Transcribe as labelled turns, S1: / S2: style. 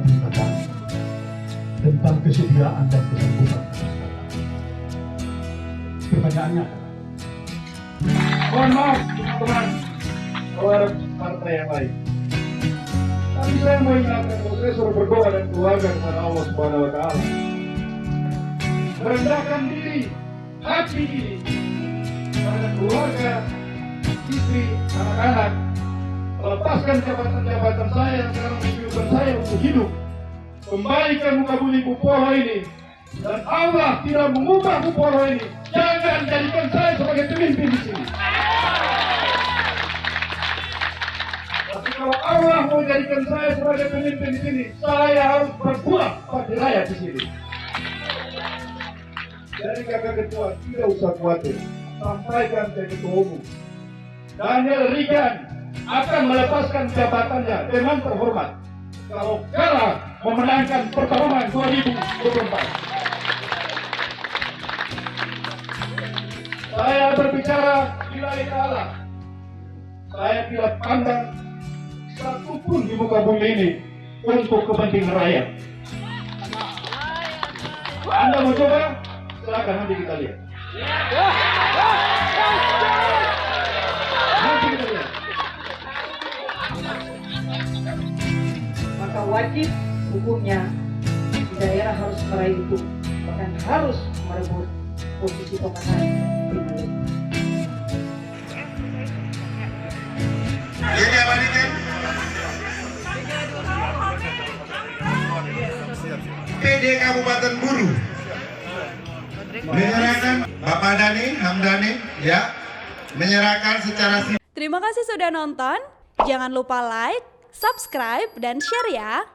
S1: minta kami tentang kesediaan dan kesanggupan kami. Pertanyaannya adalah, mohon maaf teman-teman, kawan partai yang lain. Tapi saya mau ingatkan bahwa saya suruh berdoa dan keluarga kepada Allah Subhanahu Wa Taala. Merendahkan diri, hati ini, pada keluarga, istri, anak-anak, melepaskan jabatan-jabatan saya yang sekarang menunjukkan saya untuk hidup, kembalikan muka bumi Kuporo ini, dan Allah tidak mengubah Kuporo ini. Jangan jadikan saya sebagai pemimpin di sini. Tapi kalau Allah mau jadikan saya sebagai pemimpin di sini, saya harus berbuat pada rakyat di sini. Jadi kakak ketua tidak usah khawatir, sampaikan ke ketua umum. Daniel Rigan akan melepaskan jabatannya dengan terhormat kalau kalah memenangkan pertarungan 2024. Saya berbicara lillahi ta'ala. Saya tidak pandang satupun di muka bumi ini untuk kepentingan rakyat. Anda mau coba? Silakan, nanti kita lihat. Nanti kita lihat.
S2: Maka wajib hukumnya di daerah harus meraih itu, bahkan harus merebut posisi pemenang pemilu.
S3: Ini apa nih, Ken? PD Kabupaten Buru menyerahkan Bapak Dani Hamdani, ya, menyerahkan secara
S4: Terima kasih sudah nonton. Jangan lupa like, subscribe, dan share ya.